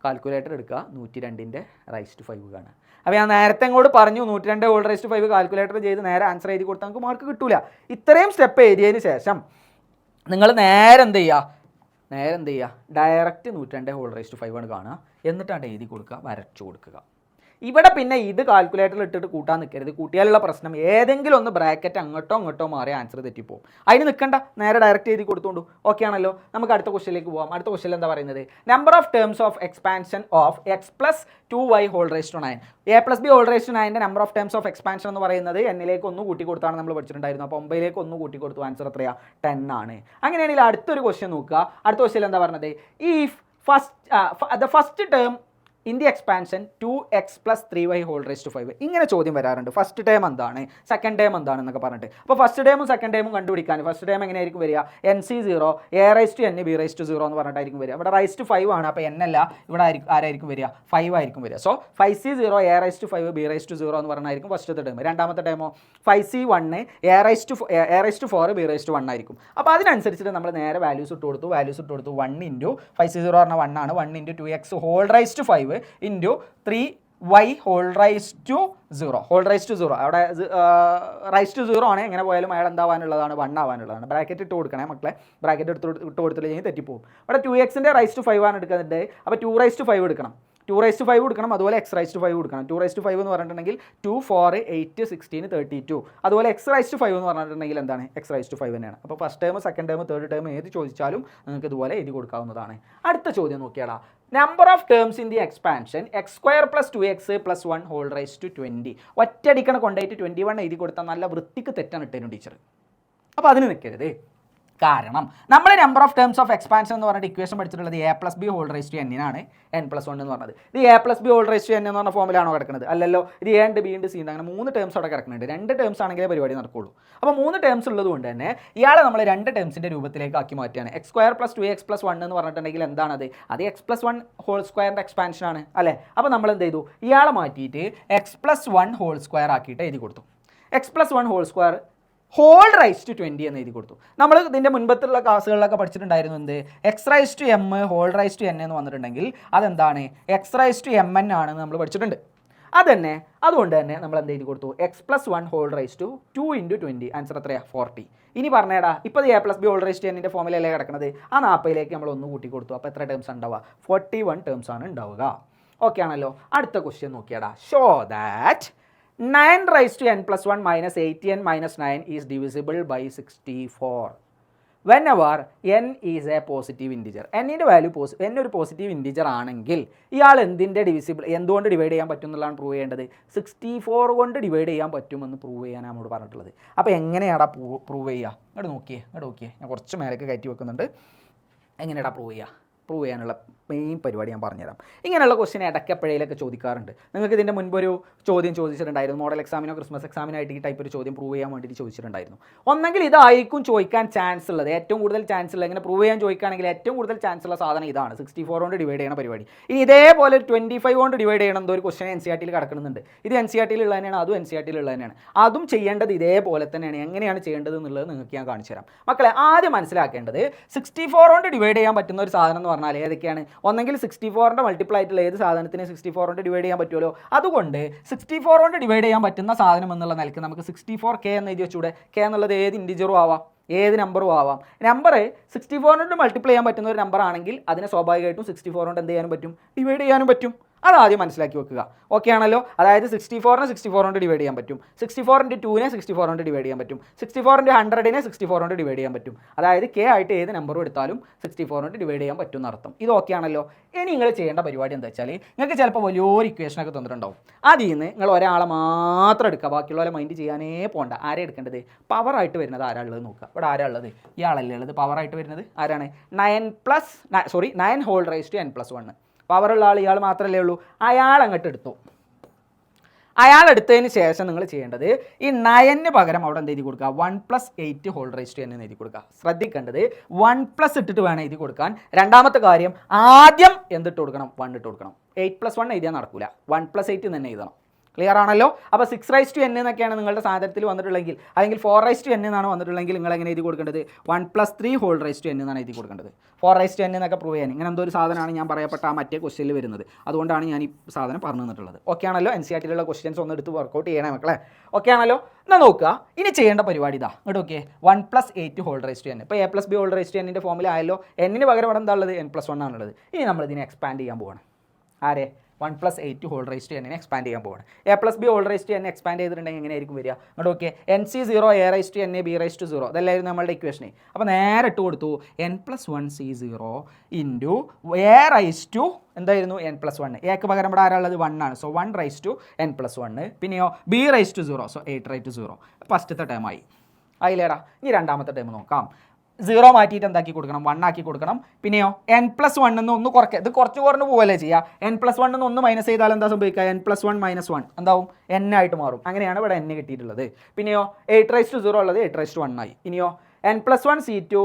കാൽക്കുലേറ്റർ എടുക്കുക, 102ൻ്റെ റൈസ് ടു 5 കാണുക. അപ്പോൾ ഞാൻ നേരത്തെ അങ്ങോട്ട് പറഞ്ഞു 102 ഹോൾ റൈസ് ടു 5 കാൽക്കുലേറ്റർ ചെയ്ത് നേരെ ആൻസർ എഴുതി കൊടുത്താൽ നമുക്ക് മാർക്ക് കിട്ടില്ല. ഇത്രയും സ്റ്റെപ്പ് എഴുതിയതിന് ശേഷം നിങ്ങൾ നേരെ എന്ത് ചെയ്യുക? ഡയറക്റ്റ് 102 ഹോൾ റൈസ് ടു 5 ആണ് കാണുക. എന്നിട്ടാണ് എഴുതി കൊടുക്കുക, വരച്ചു കൊടുക്കുക. ഇവിടെ പിന്നെ ഇത് കാൽക്കുലേറ്ററിൽ ഇട്ടിട്ട് കൂട്ടാൻ നിൽക്കരുത്. കൂട്ടിയാലുള്ള പ്രശ്നം ഏതെങ്കിലും ഒന്ന് ബ്രാക്കറ്റ് അങ്ങോട്ടോ മാറി ആൻസർ തെറ്റിപ്പോവും. അതിന് നിൽക്കണ്ട, നേരെ ഡയറക്റ്റ് എഴുതി കൊടുത്തോണ്ടു. ഓക്കെ ആണല്ലോ. നമുക്ക് അടുത്ത ക്വസ്റ്റ്യനിലേക്ക് പോകാം. അടുത്ത ക്വസ്റ്റ്യൻ എന്താ പറയുന്നത്? Number of terms of expansion of x plus 2y whole raise to 9. A plus b whole raise to 9ൻ്റെ number of terms of expansion എന്ന് പറയുന്നത് എന്നിലേക്ക് ഒന്ന് കൂട്ടി കൊടുത്താണ് നമ്മൾ പഠിച്ചിട്ടുണ്ടായിരുന്നു. അപ്പോൾ 9ലേക്ക് ഒന്ന് കൂട്ടി കൊടുത്തു. ആൻസർ എത്രയാണ്? 10 ആണ്. അങ്ങനെയാണെങ്കിൽ അടുത്തൊരു ക്വസ്റ്റ്യൻ നോക്കുക. അടുത്ത ക്വസ്റ്റ്യൻ എന്താ പറഞ്ഞത്? If the first term in the expansion 2x plus 3y whole raised to 5. ഇങ്ങനെ ചോദ്യം വരാറുണ്ട്. ഫസ്റ്റ് ടേം എന്താണ്, സെക്കൻഡ് ടേം എന്താണ് എന്നൊക്കെ പറഞ്ഞിട്ട്. അപ്പോൾ ഫസ്റ്റ് ടേമും സെക്കൻഡ് ടേമും കണ്ടുപിടിക്കാൻ ഫസ്റ്റ് ടേം എങ്ങനെയായിരിക്കും വരിക? NC0 a raise to n b raise to 0 എന്ന് പറഞ്ഞിട്ടായിരിക്കും വരിക. ഇവിടെ റൈസ് ടു 5 ആണ്. അപ്പോൾ n അല്ല, ഇവിടെ ആരായിരിക്കും വരിക? 5 ആയിരിക്കും വരിക. So 5C0 a raise to 5 b raise to 0 എന്ന് പറഞ്ഞായിരിക്കും ഫസ്റ്റത്തെ ടേം. രണ്ടാമത്തെ ടേമോ 5C1 a raise to 4 b raise to 1 ആയിരിക്കും. അപ്പോൾ അതിനനുസരിച്ചിട്ട് നമ്മൾ നേരെ വാല്യൂസ് ഇട്ട് കൊടുത്തു. 1 ഇൻറ്റു 5C0 പറഞ്ഞാൽ 1 ആണ്. 1 into 2x whole raise to 5 into 3y whole raise to 0. Whole raise to 0 അവിടെ റൈസ് ടു 0 ആണ്. എങ്ങനെ പോയാലും അയാൾ എന്താവാനുള്ളതാണ്? 1 ആവാനുള്ളതാണ്. ബ്രാക്കറ്റ് ഇട്ട് കൊടുക്കണേ മക്കളെ. ബ്രാക്കറ്റ് ഇട്ട് കൊടുത്തില്ലെങ്കിൽ തെറ്റിപ്പോവും. ഇവിടെ 2xൻ്റെ റൈസ് ടു 5 ആണ് എടുക്കുന്നുണ്ട്. അപ്പോൾ 2 റൈസ് ടു 5 എടുക്കണം. 2 റൈസ് ടു 5 കൊടുക്കണം. അതുപോലെ എക്സ് റൈസ് ടു 5 കൊടുക്കണം. 2 റൈസ് ടു 5 എന്ന് പറഞ്ഞിട്ടുണ്ടെങ്കിൽ 2, 4, 8, 16, 32. അതുപോലെ എക്സ് റൈസ് ടു 5 എന്ന് പറഞ്ഞിട്ടുണ്ടെങ്കിൽ എന്താണ്? എക്സ് റൈസ് ടു 5 തന്നെയാണ്. അപ്പോൾ first term, second term, third term ഏത് ചോദിച്ചാലും നിങ്ങൾക്ക് ഇതുപോലെ എഴുതി കൊടുക്കാവുന്നതാണ്. അടുത്ത ചോദ്യം നോക്കിയാടാ. Number of terms in the expansion x² + 2x + 1 whole raise to 20. ഒറ്റയടിക്കണ കൊണ്ടായിട്ട് 21 എഴുതി കൊടുത്താൽ നല്ല വൃത്തിക്ക് തെറ്റാണ് ഇട്ടേനും ടീച്ചർ. അപ്പോൾ അതിന് നിൽക്കരുത്. കാരണം നമ്മൾ number of terms of expansion എന്ന് പറഞ്ഞിട്ട് ഇക്വേഷൻ പഠിച്ചിട്ടുള്ളത് a plus b whole raise to n ആണ്. n+1 എന്ന് പറഞ്ഞത്. ഇത് a plus b whole raise to n എന്ന് പറഞ്ഞ ഫോമിലാണോ കിടക്കുന്നത്? അല്ലല്ലോ. ഇത് എ ഉണ്ട്, ബി ഉണ്ട്, സി ഉണ്ട്. അങ്ങനെ 3 ടേംസ് അവിടെ കിടക്കുന്നുണ്ട്. 2 ടേംസ് ആണെങ്കിലേ പരിപാടി നടക്കുള്ളൂ. അപ്പോൾ 3 ടേംസ് ഉള്ളത് കൊണ്ട് തന്നെ ഇയാളെ നമ്മൾ 2 ടേംസിൻ്റെ രൂപത്തിലേക്ക് ആക്കി മാറ്റുകയാണ്. x² + 2x + 1 എന്ന് പറഞ്ഞിട്ടുണ്ടെങ്കിൽ എന്താണത്? അത് x+1 ഹോൾ സ്ക്വയറിൻ്റെ എക്സ്പാൻഷൻ ആണ് അല്ലേ? അപ്പോൾ നമ്മൾ എന്ത് ചെയ്തു? ഇയാളെ മാറ്റിയിട്ട് x+1 ഹോൾ സ്ക്വയർ ആക്കിയിട്ട് എഴുതി കൊടുത്തു. x+1 whole square whole raise to 20 എന്ന് എഴുതി കൊടുത്തു. നമ്മൾ ഇതിൻ്റെ മുൻപത്തുള്ള ക്ലാസ്സുകളിലൊക്കെ പഠിച്ചിട്ടുണ്ടായിരുന്നു എന്ത്? X raise to m whole raise to n എന്ന് വന്നിട്ടുണ്ടെങ്കിൽ അതെന്താണ്? എക്സ് റൈസ് ടു mn ആണെന്ന് നമ്മൾ പഠിച്ചിട്ടുണ്ട്. അതുകൊണ്ട് തന്നെ നമ്മൾ എന്ത് എഴുതി കൊടുത്തു? x+1 whole raise to 2 × 20. Answer എത്രയാണ്? 40. ഇനി പറഞ്ഞേടാ, ഇപ്പോൾ a plus b whole raise to എന്നിൻ്റെ ഫോമിലല്ലേ കിടക്കുന്നത്? ആ 40ലേക്ക് നമ്മൾ ഒന്ന് കൂട്ടി കൊടുത്തു. അപ്പോൾ എത്ര ടേംസ് ഉണ്ടാവുക? 41 ടേംസ് ആണ് ഉണ്ടാവുക. ഓക്കെ ആണല്ലോ. അടുത്ത ക്വസ്റ്റ്യൻ നോക്കിയാടാ. Show that 9 raised to n plus 1 minus 8n minus 9 is divisible by 64 whenever n is a positive integer. n-ൻ്റെ വാല്യൂ n ഒരു പോസിറ്റീവ് ഇൻറ്റിജർ ആണെങ്കിൽ ഇയാൾ എന്തുകൊണ്ട് ഡിവൈഡ് ചെയ്യാൻ പറ്റും എന്നുള്ളതാണ് പ്രൂവ് ചെയ്യേണ്ടത്. 64 കൊണ്ട് ഡിവൈഡ് ചെയ്യാൻ പറ്റുമെന്ന് പ്രൂവ് ചെയ്യാനാണ് നമ്മളോട് പറഞ്ഞിട്ടുള്ളത്. അപ്പോൾ എങ്ങനെയാടാ പ്രൂവ് ചെയ്യുക? ഇങ്ങോട്ട് നോക്കിയേ ഞാൻ കുറച്ച് മേലേക്ക് കയറ്റി വെക്കുന്നുണ്ട്. എങ്ങനെയാടാ പ്രൂവ് ചെയ്യാനുള്ള മെയിൻ പരിപാടി ഞാൻ പറഞ്ഞുതരാം. ഇങ്ങനെയുള്ള ക്വസ്റ്റ്യൻ ഇടയ്ക്കെപ്പോഴേലൊക്കെ ചോദിക്കാറുണ്ട്. നിങ്ങൾക്ക് ഇതിൻ്റെ മുൻപൊരു ചോദ്യം ചോദിച്ചിട്ടുണ്ടായിരുന്നു. മോഡൽ എക്സാമിനോ ക്രിസ്മസ് എക്സാമിനായിട്ട് ഈ ടൈപ്പ് ഒരു ചോദ്യം പ്രൂവ് ചെയ്യാൻ വേണ്ടിയിട്ട് ചോദിച്ചിട്ടുണ്ടായിരുന്നു. ഒന്നെങ്കിൽ ഇതായിരിക്കും ചോദിക്കാൻ ചാൻസ് ഉള്ളത്, ഏറ്റവും കൂടുതൽ ചാൻസ് ഉള്ളത്. ഇങ്ങനെ പ്രൂവ് ചെയ്യാൻ ചോദിക്കുകയാണെങ്കിൽ ഏറ്റവും കൂടുതൽ ചാൻസ് ഉള്ള സാധനം ഇതാണ്, 64 കൊണ്ട് ഡിവൈഡ് ചെയ്യണ പരിപാടി. ഇനി ഇതേപോലെ 25 കൊണ്ട് ഡിവൈഡ് ചെയ്യണം എന്തോ ഒരു ക്വസ്റ്റ്യൻ NCERT-യിൽ കിടക്കുന്നുണ്ട്. ഇത് NCERT-യിൽ ഉള്ളത് തന്നെയാണ്, അതും NCERT-യിൽ ഉള്ളത് തന്നെയാണ്. അതും ചെയ്യേണ്ടത് ഇതേപോലെ തന്നെയാണ്. എങ്ങനെയാണ് ചെയ്യേണ്ടത് എന്നുള്ളത് നിങ്ങൾക്ക് ഞാൻ കാണിച്ചു തരാം. മക്കളെ, ആദ്യം മനസ്സിലാക്കേണ്ടത് 64 കൊണ്ട് ഡിവൈഡ് ചെയ്യാൻ പറ്റുന്ന ഒരു സാധനം എന്ന് പറഞ്ഞാൽ ഏതൊക്കെയാണ്? ഒന്നെങ്കിൽ 64ൻ്റെ മൾട്ടിപ്ലൈ ആയിട്ടുള്ള ഏത് സാധനത്തിന് 64 കൊണ്ട് ഡിവൈഡ് ചെയ്യാൻ പറ്റുമല്ലോ. അതുകൊണ്ട് 64 കൊണ്ട് ഡിവൈഡ് ചെയ്യാൻ പറ്റുന്ന സാധനം എന്നുള്ള നിലയ്ക്ക് നമുക്ക് 64K എന്ന് എഴുതി വെച്ചൂടെ. K എന്നുള്ളത് ഏത് ഇൻറ്റിജറും ആവാം. ഏത് നമ്പറും ആവാം. നമ്പർ 64 കൊണ്ട് മൾട്ടിപ്ലൈ ചെയ്യാൻ പറ്റുന്ന ഒരു നമ്പർ ആണെങ്കിൽ അതിനെ സ്വാഭാവികമായിട്ടും 64 കൊണ്ട് എന്ത് ചെയ്യാനും പറ്റും, ഡിവൈഡ് ചെയ്യാനും പറ്റും. അതാദ്യം മനസ്സിലാക്കി വെക്കുക. ഓക്കെ ആണല്ലോ. അതായത് 64നെ 64 കൊണ്ട് ഡിവൈഡ് ചെയ്യാൻ പറ്റും, 64 × 2നെ 64 കൊണ്ട് ഡിവൈഡ് ചെയ്യാൻ പറ്റും, 64 × 100നെ 64 കൊണ്ട് ഡിവൈഡ് ചെയ്യാൻ പറ്റും. അതായത് കെ ആയിട്ട് ഏത് നമ്പറും എടുത്താലും 64 കൊണ്ട് ഡിവൈഡ് ചെയ്യാൻ പറ്റും എന്നർത്ഥം. ഇത് ഓക്കെ ആണല്ലോ. ഇനി നിങ്ങൾ ചെയ്യേണ്ട പരിപാടി എന്താ വെച്ചാൽ, നിങ്ങൾക്ക് ചിലപ്പോൾ വലിയൊരു ഇക്വേഷനൊക്കെ തന്നിട്ടുണ്ടാവും. അതിൽ നിന്ന് നിങ്ങൾ ഒരാളെ മാത്രം എടുക്കുക, ബാക്കിയുള്ളവരെ മൈൻഡ് ചെയ്യാനേ പോകണ്ട. ആരെ എടുക്കേണ്ടത്? പവറായിട്ട് വരുന്നത് ആരാളുള്ളത് നോക്കുക. ഇവിടെ ആരാ ഉള്ളത്? ഇയാളല്ലേ ഉള്ളത്. പവറായിട്ട് വരുന്നത് ആരാണ്? 9 ഹോൾ റൈസ് ടു n+1. പവറുള്ള ആൾ ഇയാൾ മാത്രമല്ലേ ഉള്ളൂ. അയാൾ അങ്ങോട്ട് എടുത്തു. അയാൾ എടുത്തതിന് ശേഷം നിങ്ങൾ ചെയ്യേണ്ടത് ഈ 9 പകരം അവിടെ എന്ത് എഴുതി കൊടുക്കുക? 1 + 8 ഹോൾ റൈസ് ടു n എന്ന് എഴുതി കൊടുക്കുക. ശ്രദ്ധിക്കേണ്ടത് 1+ ഇട്ടിട്ട് വേണം എഴുതി കൊടുക്കാൻ. രണ്ടാമത്തെ കാര്യം, ആദ്യം എന്തിട്ട് കൊടുക്കണം? 1 ഇട്ട് കൊടുക്കണം. 8+1 എഴുതിയാൽ നടക്കില്ല, 1 + 8 തന്നെ എഴുതണം. ക്ലിയർ ആണല്ലോ. അപ്പോൾ 6 റൈസ് ടു n എന്നൊക്കെയാണ് നിങ്ങളുടെ സാധനത്തിൽ വന്നിട്ടുള്ളെങ്കിൽ, അല്ലെങ്കിൽ 4 റൈസ് ടു n എന്നാണ് വന്നിട്ടുള്ളെങ്കിൽ നിങ്ങൾ എങ്ങനെ എഴുതി കൊടുക്കേണ്ടത്? 1 + 3 ഹോൾ റൈസ് ടു n എന്നാണ് എഴുതി കൊടുക്കേണ്ടത്. 4 റൈസ് ടു n എന്നൊക്കെ പ്രൂവ് ചെയ്യാൻ ഇങ്ങനെ എന്തോ ഒരു സാധനമാണ് ഞാൻ പറയപ്പെട്ട ആ മറ്റേ ക്വസ്റ്റ്യനിൽ വരുന്നത്. അതുകൊണ്ടാണ് ഞാൻ ഈ സാധനം പറഞ്ഞു തന്നിട്ടുള്ളത്. ഓക്കെ ആണല്ലോ. NCERT-ലുള്ള ക്വസ്റ്റ്യൻസ് ഒന്ന് എടുത്ത് വർക്കൗട്ട് ചെയ്യണേ മക്കളെ. ഓക്കെ ആണല്ലോ. എന്നാൽ നോക്കുക, ഇനി ചെയ്യേണ്ട പരിപാടി ഇതാ. ഇങ്ങോട്ട് okay, 1 + 8 whole raise to n. ഇപ്പോൾ a + b whole raise to n ഫോമിൽ ആയല്ലോ. n-ന് പകരം ഇവിടെ എന്താ ഉള്ളത്? n+1 ആണുള്ളത്. ഇനി നമ്മൾ ഇതിനെ എക്സ്പാൻഡ് ചെയ്യാൻ പോവാണ്. ആരെ? 1 + 8 whole raise to n expand ചെയ്യാൻ പോവാണ്. a + b whole raise to n expand ചെയ്തിട്ടുണ്ടെങ്കിൽ എങ്ങനെയായിരിക്കും വരിക? അങ്ങോട്ട് okay, NC0 a raise to n b raise to 0. അതല്ലായിരുന്നു നമ്മളുടെ ഇക്വേഷനെ. അപ്പോൾ നേരെ ഇട്ട് കൊടുത്തു n+1 C0 into a raise to എന്തായിരുന്നു? n+1. എക്ക് പകരം ഇവിടെ ആരാളുള്ളത്? 1 ആണ്. So 1 raise to n+1. പിന്നെയോ b raise to 0. So 8 raise to 0. ഫസ്റ്റത്തെ ടേം ആയി. ആയില്ലേടാ. ഇനി രണ്ടാമത്തെ ടേം നോക്കാം. 0 മാറ്റിയിട്ട് എന്താക്കി കൊടുക്കണം? 1 ആക്കി കൊടുക്കണം. പിന്നെയോ n+1 എന്ന് ഒന്ന് കുറയ്ക്കുക. ഇത് കുറച്ച് കുറഞ്ഞ് പോവല്ലേ ചെയ്യുക. n+1 എന്ന് ഒന്ന് മൈനസ് ചെയ്താൽ എന്താ സംഭവിക്കുക? n+1 - 1 എന്താവും? n ആയിട്ട് മാറും. അങ്ങനെയാണ് ഇവിടെ n കിട്ടിയിട്ടുള്ളത്. പിന്നെയോ 8 റൈസ് ടു 0 ഉള്ളത് 8 റൈസ് ടു 1 ആയി. ഇനിയോ n+1 C2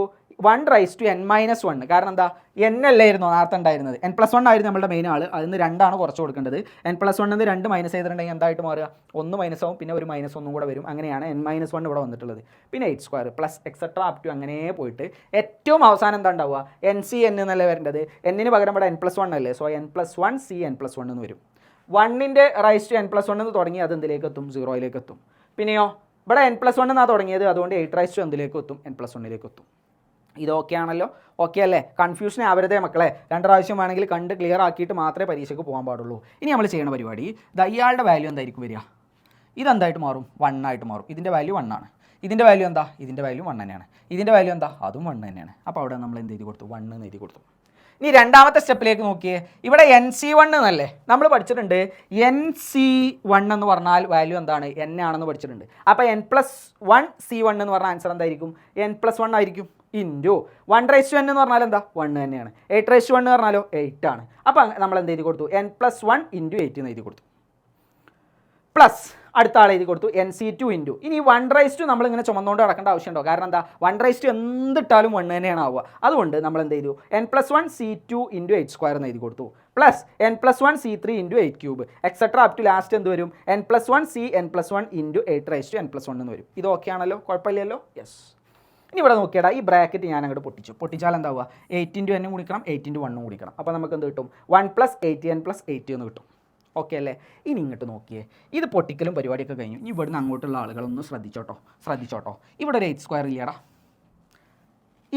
1 raise to n-1. കാരണം എന്താ? n അല്ലായിരുന്നു നേരത്തെ ഉണ്ടായിരുന്നത്. n+1 ആയിരുന്നു നമ്മുടെ മെയിൻ ആൾ. അതിന് 2 ആണ് കുറച്ച് കൊടുക്കേണ്ടത്. n+1 എന്ന് 2 മൈനസ് ചെയ്തിട്ടുണ്ടെങ്കിൽ എന്തായിട്ട് മാറുക? 1 മൈനസ് ആവും, പിന്നെ ഒരു -1 കൂടെ വരും. അങ്ങനെയാണ് n-1 ഇവിടെ വന്നിട്ടുള്ളത്. പിന്നെ 8² പ്ലസ് എക്സെട്ര അപ് ടു അങ്ങനെ പോയിട്ട് ഏറ്റവും അവസാനം എന്താ ഉണ്ടാവുക? NCn എന്നല്ലേ വരേണ്ടത്. n-ന് പകരം ഇവിടെ n+1 അല്ലേ. സോ n+1 C n+1 എന്ന് വരും. 1ൻ്റെ റൈസ് ടു n+1 എന്ന് തുടങ്ങി അത് എന്തിലേക്ക് എത്തും? 0യിലേക്ക് എത്തും. പിന്നെയോ ഇവിടെ n+1 എന്നാണ് തുടങ്ങിയത്. അതുകൊണ്ട് 8 റൈസ് ടു എന്തിലേക്ക് എത്തും? n+1ലേക്ക് എത്തും. ഇതൊക്കെ ആണല്ലോ. ഓക്കെ അല്ലേ? കൺഫ്യൂഷൻ ആവരുതേ മക്കളെ. 2 പ്രാവശ്യം വേണമെങ്കിൽ കണ്ട് ക്ലിയർ ആക്കിയിട്ട് മാത്രമേ പരീക്ഷയ്ക്ക് പോകാൻ പാടുള്ളൂ. ഇനി നമ്മൾ ചെയ്യണ പരിപാടി, ഇയാളുടെ വാല്യൂ എന്തായിരിക്കും വരിക? ഇതെന്തായിട്ട് മാറും? 1 ആയിട്ട് മാറും. ഇതിൻ്റെ വാല്യൂ 1 ആണ്. ഇതിൻ്റെ വാല്യൂ എന്താ? ഇതിൻ്റെ വാല്യൂ 1 തന്നെയാണ്. ഇതിൻ്റെ വാല്യൂ എന്താ? അതും 1 തന്നെയാണ്. അപ്പോൾ അവിടെ നമ്മൾ എന്ത് എഴുതി കൊടുത്തു? 1 എന്ന് എഴുതി കൊടുത്തു. ഇനി രണ്ടാമത്തെ സ്റ്റെപ്പിലേക്ക് നോക്കിയേ. ഇവിടെ NC1 എന്നല്ലേ നമ്മൾ പഠിച്ചിട്ടുണ്ട്. NC1 എന്ന് പറഞ്ഞാൽ വാല്യൂ എന്താണ്? n ആണെന്ന് പഠിച്ചിട്ടുണ്ട്. അപ്പോൾ n+1 C1 എന്ന് പറഞ്ഞ ആൻസർ എന്തായിരിക്കും? n+1 ആയിരിക്കും. ഇൻറ്റു 1 റൈസ് ടു n എന്ന് പറഞ്ഞാൽ എന്താ? 1 തന്നെയാണ്. 8 റൈസ് ടു 1 എന്ന് പറഞ്ഞാലോ 8 ആണ്. അപ്പോൾ നമ്മൾ എന്ത് എഴുതി കൊടുത്തു? n+1 ഇൻറ്റു 8 എന്ന് എഴുതി കൊടുത്തു. പ്ലസ് അടുത്ത ആൾ എഴുതി കൊടുത്തു NC2 ഇൻറ്റു. ഇനി 1 റൈസ് ടു നമ്മളിങ്ങനെ ചുമന്നുകൊണ്ട് നടക്കേണ്ട ആവശ്യമുണ്ടോ? കാരണം എന്താ? 1 റൈസ് ടു എന്തിട്ടാലും 1 തന്നെയാണ് ആവുക. അതുകൊണ്ട് നമ്മൾ എന്ത് ചെയ്തു? n+1 C2 ഇൻറ്റു 8² എന്ന് എഴുതി കൊടുത്തു. Plus n+1 C3 into 8³ etcetera up to last എന്ത് വരും? n+1 C n+1 into 8 raise to n+1 എന്ന് വരും. ഇത് ഓക്കെ ആണല്ലോ? കുഴപ്പമില്ലല്ലോ? യെസ്. ഇനി ഇവിടെ നോക്കിയാടാ, ഈ ബ്രാക്കറ്റ് ഞാൻ അങ്ങോട്ട് പൊട്ടിച്ചാൽ എന്താവുക? 8 × n കുടിക്കണം, 8 × 1 കുടിക്കണം. അപ്പോൾ നമുക്ക് എന്ത് കിട്ടും? 1 + 8n + 8 എന്ന് കിട്ടും. ഓക്കെ അല്ലേ? ഇനി ഇങ്ങോട്ട് നോക്കിയേ. ഇത് പൊട്ടിക്കലും പരിപാടിയൊക്കെ കഴിഞ്ഞു. ഇനി ഇവിടുന്ന് അങ്ങോട്ടുള്ള ആളുകളൊന്ന് ശ്രദ്ധിച്ചോട്ടോ. ഇവിടെ ഒരു 8² ഇല്ലടാ.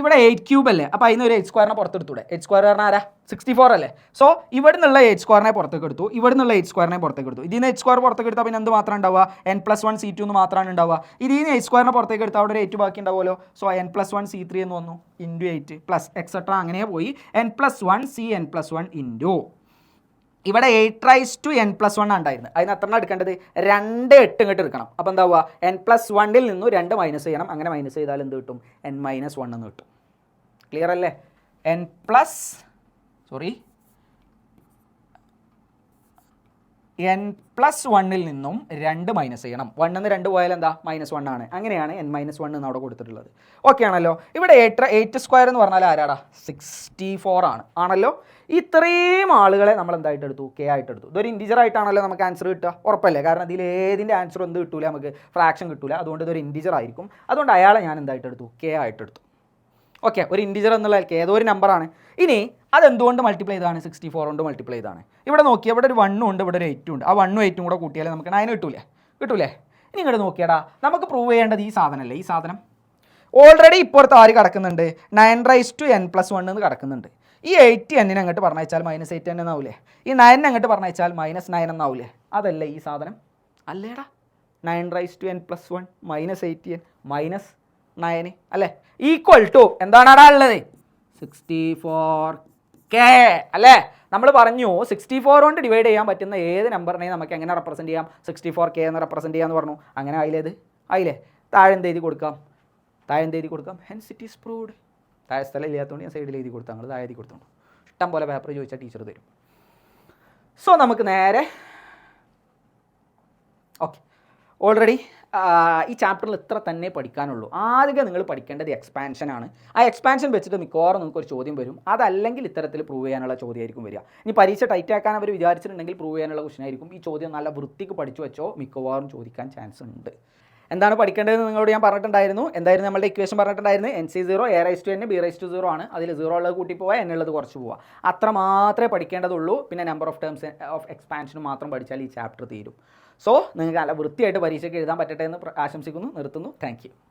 ഇവിടെ 8³ അല്ലേ. അപ്പോൾ അതിന് ഒരു 8² പുറത്തെടുത്തൂടെ? 8² പറഞ്ഞാൽ ആരാ? 64 അല്ലേ. സോ ഇവിടെ നിന്നുള്ള 8² പുറത്തേക്ക് എടുത്തു, ഇവിടെ നിന്നുള്ള 8² പുറത്തേക്ക് എടുത്തു. ഇതിന് 8² പുറത്തേക്ക് എടുത്താൽ പിന്നെ എന്ത് മാത്രം ഉണ്ടാവുക? n+1 C2 എന്ന് മാത്രമാണ് ഉണ്ടാവുക. ഇതിന് 8² പുറത്തേക്ക് എടുത്താൽ അവിടെ ഒരു 8 ബാക്കി ഉണ്ടാവുമല്ലോ. സോ n+1 C3 എന്ന് വന്നു ഇൻറ്റു 8 പ്ലസ് എക്സെട്ര അങ്ങനെ പോയി n+1 C n+1 ഇൻറ്റു ഇവിടെ 8 റൈസ് ടു n+1 ഉണ്ടായിരുന്നു. അതിന് എത്ര എടുക്കേണ്ടത്? 2 8 ഇങ്ങോട്ട് എടുക്കണം. അപ്പോൾ എന്താവുക? n+1ൽ നിന്നും 2 മൈനസ് ചെയ്യണം. അങ്ങനെ മൈനസ് ചെയ്താൽ എന്ത് കിട്ടും? n-1 എന്ന് കിട്ടും. ക്ലിയർ അല്ലേ? n+1ൽ നിന്നും 2 മൈനസ് ചെയ്യണം. 1 എന്ന് 2 പോയാൽ എന്താ? -1 ആണ്. അങ്ങനെയാണ് n-1 എന്ന് അവിടെ കൊടുത്തിട്ടുള്ളത്. ഓക്കെ ആണല്ലോ? ഇവിടെ 8² എന്ന് പറഞ്ഞാൽ ആരാടാ? 64 ആണ്. ആണല്ലോ? ഇത്രയും ആളുകളെ നമ്മൾ എന്തായിട്ട് എടുത്തു? k ആയിട്ട് എടുത്തു. ഇതൊരു ഇൻറ്റിജർ ആയിട്ടാണല്ലോ നമുക്ക് ആൻസർ കിട്ടുക. ഉറപ്പല്ലേ? കാരണം ഇതിൽ ഏതിൻ്റെ ആൻസർ എന്ത് കിട്ടൂല, നമുക്ക് ഫ്രാക്ഷൻ കിട്ടൂല. അതുകൊണ്ട് ഇതൊരു ഇൻറ്റിജർ ആയിരിക്കും. അതുകൊണ്ട് അയാളെ ഞാൻ എന്തായിട്ട് എടുത്തു? k ആയിട്ട് എടുത്തു. ഓക്കെ, ഒരു ഇൻറ്റിജർ എന്നുള്ള ഏതോ ഒരു നമ്പറാണ്. ഇനി അതെന്തുകൊണ്ട് മൾട്ടിപ്ലൈ ചെയ്താണ്? 64 കൊണ്ട് മൾട്ടിപ്ലൈ ചെയ്താണ്. ഇവിടെ നോക്കിയാൽ ഇവിടെ ഒരു 1 ഉണ്ട്, ഇവിടെ ഒരു 8 ഉണ്ട്. ആ 1ഉം 8ഉം കൂടെ കൂട്ടിയാൽ നമുക്ക് 9 കിട്ടൂലേ? ഇനി ഇങ്ങോട്ട് നോക്കിയാടാ, നമുക്ക് പ്രൂവ് ചെയ്യേണ്ടത് ഈ സാധനമല്ലേ? ഈ സാധനം ഓൾറെഡി ഇപ്പുറത്ത് ആര് കിടക്കുന്നുണ്ട്, 9n+1 എന്ന് കിടക്കുന്നുണ്ട്. ഈ 8n അങ്ങോട്ട് പറഞ്ഞാൽ -8n എന്നാവൂലേ, ഈ 9 അങ്ങോട്ട് പറഞ്ഞാൽ -9 എന്നാവൂലേ, അതല്ലേ ഈ സാധനം, അല്ലേടാ 9n+1 -8n -9 അല്ലേ, ഈക്വൽ ടു എന്താണാടാ ഉള്ളത് 64k അല്ലേ. നമ്മൾ പറഞ്ഞു 64 കൊണ്ട് ഡിവൈഡ് ചെയ്യാൻ പറ്റുന്ന ഏത് നമ്പറിനെയും നമുക്ക് എങ്ങനെ റെപ്രസെൻറ്റ് ചെയ്യാം, 64k എന്ന് റെപ്രസെൻറ്റ് ചെയ്യാമെന്ന് പറഞ്ഞു. അങ്ങനെ ആയില്ലേ, താഴെ എന്ത് എഴുതി കൊടുക്കാം, ഹെൻസ് ഇറ്റ് ഈസ് പ്രൂവ്ഡ്. താഴെ സ്ഥലം ഇല്ലാത്തതുകൊണ്ട് ഞാൻ സൈഡിൽ എഴുതി കൊടുത്താൽ നിങ്ങൾ താഴെ എഴുതി കൊടുത്തോണ്ട്, ഇഷ്ടം പോലെ പേപ്പർ ചോദിച്ചാൽ ടീച്ചർ തരും. സോ നമുക്ക് നേരെ ഓക്കെ, ഓൾറെഡി ഈ ചാപ്റ്ററിൽ ഇത്ര തന്നെ പഠിക്കാനുള്ളൂ. ആദ്യം നിങ്ങൾ പഠിക്കേണ്ടത് എക്സ്പാൻഷനാണ്. ആ എക്സ്പാൻഷൻ വെച്ചിട്ട് മിക്കവാറും നിങ്ങൾക്കൊരു ചോദ്യം വരും, അതല്ലെങ്കിൽ ഇത്തരത്തിൽ പ്രൂവ് ചെയ്യാനുള്ള ചോദ്യമായിരിക്കും വരിക. ഇനി പരീക്ഷ ടൈറ്റ് ആക്കാൻ അവർ വിചാരിച്ചിട്ടുണ്ടെങ്കിൽ പ്രൂവ് ചെയ്യാനുള്ള ക്വസ്റ്റൻ ആയിരിക്കും. ഈ ചോദ്യം നല്ല വൃത്തിക്ക് പഠിച്ചു വെച്ചോ, മിക്കവാറും ചോദിക്കാൻ ചാൻസ് ഉണ്ട്. എന്താണ് പഠിക്കേണ്ടതെന്ന് നിങ്ങളോട് ഞാൻ പറഞ്ഞിട്ടുണ്ടായിരുന്നു. എന്തായിരുന്നു നമ്മളുടെ ഇക്വേഷൻ പറഞ്ഞിട്ടുണ്ടായിരുന്നു, NC0 A⁻n B⁻0 ആണ്. അതിൽ 0 ഉള്ളത് കൂട്ടി പോവുക, n ഉള്ളത് കുറച്ച് പോവുക, അത്ര മാത്രമേ പഠിക്കേണ്ടതുള്ളൂ. പിന്നെ നമ്പർ ഓഫ് ടേംസ് ഓഫ് എക്സ്പാൻഷനും മാത്രം പഠിച്ചാൽ ഈ ചാപ്റ്റർ തീരും. സോ നിങ്ങൾക്ക് നല്ല വൃത്തിയായിട്ട് പരീക്ഷയ്ക്ക് എഴുതാൻ പറ്റട്ടെ എന്ന് ആശംസിക്കുന്നു, നിർത്തുന്നു. Thank you.